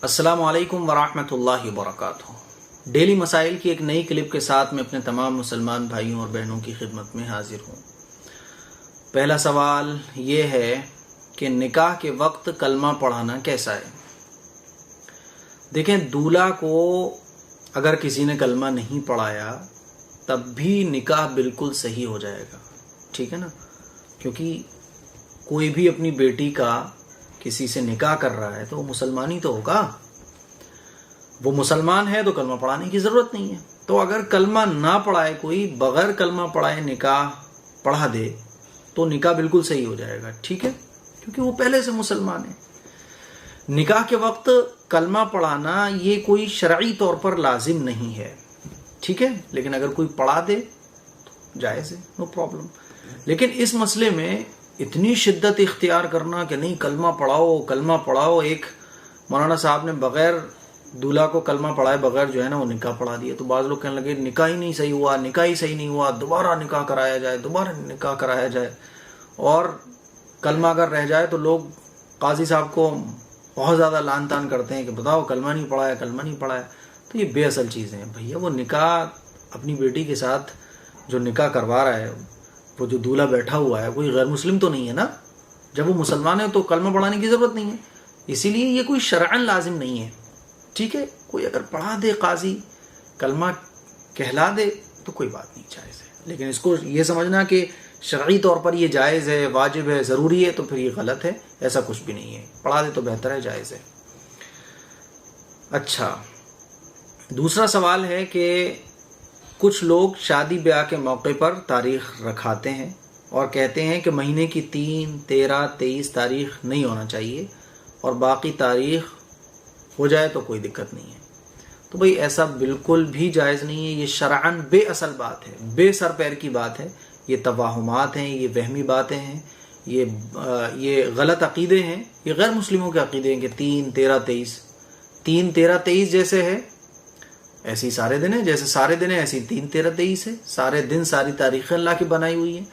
السلام علیکم ورحمۃ اللہ وبرکاتہ۔ ڈیلی مسائل کی ایک نئی کلپ کے ساتھ میں اپنے تمام مسلمان بھائیوں اور بہنوں کی خدمت میں حاضر ہوں۔ پہلا سوال یہ ہے کہ نکاح کے وقت کلمہ پڑھانا کیسا ہے؟ دیکھیں، دولہا کو اگر کسی نے کلمہ نہیں پڑھایا تب بھی نکاح بالکل صحیح ہو جائے گا، ٹھیک ہے نا؟ کیونکہ کوئی بھی اپنی بیٹی کا کسی سے نکاح کر رہا ہے تو وہ مسلمان ہی تو ہوگا۔ وہ مسلمان ہے تو کلمہ پڑھانے کی ضرورت نہیں ہے۔ تو اگر کلمہ نہ پڑھائے، کوئی بغیر کلمہ پڑھائے نکاح پڑھا دے تو نکاح بالکل صحیح ہو جائے گا، ٹھیک ہے؟ کیونکہ وہ پہلے سے مسلمان ہے۔ نکاح کے وقت کلمہ پڑھانا یہ کوئی شرعی طور پر لازم نہیں ہے، ٹھیک ہے؟ لیکن اگر کوئی پڑھا دے تو جائز ہے، نو پرابلم۔ لیکن اس مسئلے میں اتنی شدت اختیار کرنا کہ نہیں کلمہ پڑھاؤ، ایک مولانا صاحب نے بغیر دولہا کو کلمہ پڑھائے بغیر جو ہے نا وہ نکاح پڑھا دیا، تو بعض لوگ کہنے لگے نکاح ہی نہیں صحیح ہوا، دوبارہ نکاح کرایا جائے، اور کلمہ اگر رہ جائے تو لوگ قاضی صاحب کو بہت زیادہ لعن طعن کرتے ہیں کہ بتاؤ کلمہ نہیں پڑھایا۔ تو یہ بے اصل چیزیں ہیں بھیا۔ وہ نکاح اپنی بیٹی کے ساتھ جو نکاح کروا رہا ہے، وہ جو دولہا بیٹھا ہوا ہے کوئی غیر مسلم تو نہیں ہے نا؟ جب وہ مسلمان ہے تو کلمہ پڑھانے کی ضرورت نہیں ہے، اسی لیے یہ کوئی شرعاً لازم نہیں ہے، ٹھیک ہے؟ کوئی اگر پڑھا دے قاضی، کلمہ کہلا دے تو کوئی بات نہیں، جائز ہے۔ لیکن اس کو یہ سمجھنا کہ شرعی طور پر یہ جائز ہے، واجب ہے، ضروری ہے، تو پھر یہ غلط ہے۔ ایسا کچھ بھی نہیں ہے، پڑھا دے تو بہتر ہے، جائز ہے۔ اچھا، دوسرا سوال ہے کہ کچھ لوگ شادی بیاہ کے موقع پر تاریخ رکھاتے ہیں اور کہتے ہیں کہ مہینے کی 3، 13، 23 تاریخ نہیں ہونا چاہیے اور باقی تاریخ ہو جائے تو کوئی دقت نہیں ہے۔ تو بھئی ایسا بالکل بھی جائز نہیں ہے، یہ شرعاً بے اصل بات ہے، بے سر پیر کی بات ہے، یہ توہمات ہیں، یہ وہمی باتیں ہیں، یہ غلط عقیدے ہیں، یہ غیر مسلموں کے عقیدے ہیں کہ 3، 13، 23 3، 13، 23 جیسے ہے ایسی سارے دن ہیں، جیسے سارے دن ہیں ایسی 3، 13، 23 ہے، سارے دن ساری تاریخیں اللہ کی بنائی ہوئی ہیں۔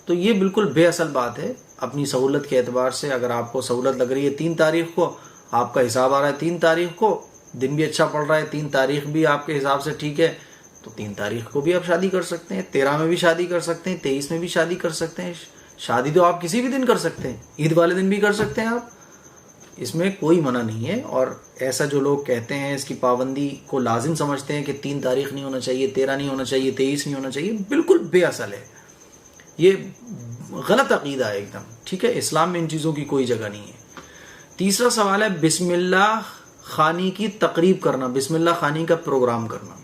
تو یہ بالکل بے اصل بات ہے۔ اپنی سہولت کے اعتبار سے اگر آپ کو سہولت لگ رہی ہے 3 تاریخ کو، آپ کا حساب آ رہا ہے 3 تاریخ کو، دن بھی اچھا پڑ رہا ہے، 3 تاریخ بھی آپ کے حساب سے ٹھیک ہے، تو 3 تاریخ کو بھی آپ شادی کر سکتے ہیں، 13 میں بھی شادی کر سکتے ہیں، 23 میں بھی شادی کر سکتے ہیں۔ شادی تو آپ کسی بھی دن کر سکتے ہیں، عید والے دن بھی کر سکتے ہیں آپ، اس میں کوئی منع نہیں ہے۔ اور ایسا جو لوگ کہتے ہیں اس کی پابندی کو لازم سمجھتے ہیں کہ 3 تاریخ نہیں ہونا چاہیے، 13 نہیں ہونا چاہیے، 23 نہیں ہونا چاہیے، بالکل بے اصل ہے، یہ غلط عقیدہ ہے ایک دم، ٹھیک ہے؟ اسلام میں ان چیزوں کی کوئی جگہ نہیں ہے۔ تیسرا سوال ہے بسم اللہ خوانی کی تقریب کرنا، بسم اللہ خوانی کا پروگرام کرنا۔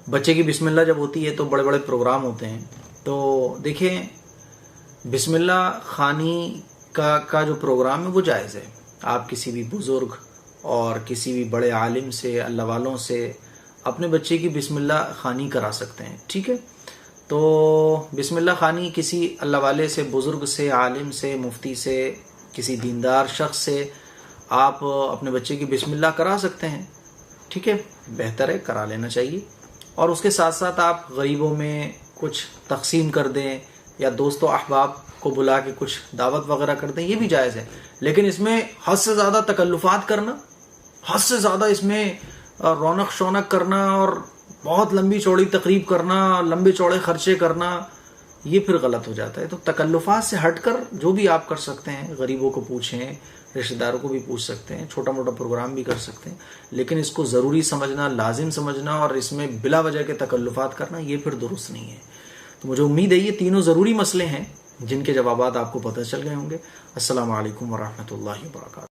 بچے کی بسم اللہ جب ہوتی ہے تو بڑے بڑے پروگرام ہوتے ہیں، تو دیکھیں بسم اللہ خوانی کا جو پروگرام ہے وہ جائز ہے۔ آپ کسی بھی بزرگ اور کسی بھی بڑے عالم سے، اللہ والوں سے اپنے بچے کی بسم اللہ خوانی کرا سکتے ہیں، ٹھیک ہے؟ تو بسم اللہ خوانی کسی اللہ والے سے، بزرگ سے، عالم سے، مفتی سے، کسی دیندار شخص سے آپ اپنے بچے کی بسم اللہ کرا سکتے ہیں، ٹھیک ہے؟ بہتر ہے، کرا لینا چاہیے۔ اور اس کے ساتھ ساتھ آپ غریبوں میں کچھ تقسیم کر دیں یا دوست و احباب کو بلا کے کچھ دعوت وغیرہ کر دیں، یہ بھی جائز ہے۔ لیکن اس میں حد سے زیادہ تکلفات کرنا، حد سے زیادہ اس میں رونق شونق کرنا اور بہت لمبی چوڑی تقریب کرنا، لمبے چوڑے خرچے کرنا، یہ پھر غلط ہو جاتا ہے۔ تو تکلفات سے ہٹ کر جو بھی آپ کر سکتے ہیں، غریبوں کو پوچھیں، رشتہ داروں کو بھی پوچھ سکتے ہیں، چھوٹا موٹا پروگرام بھی کر سکتے ہیں، لیکن اس کو ضروری سمجھنا، لازم سمجھنا اور اس میں بلا وجہ کے تکلفات کرنا، یہ پھر درست نہیں ہے۔ تو مجھے امید ہے یہ تینوں ضروری مسئلے ہیں جن کے جوابات آپ کو پتہ چل گئے ہوں گے۔ السلام علیکم ورحمۃ اللہ وبرکاتہ۔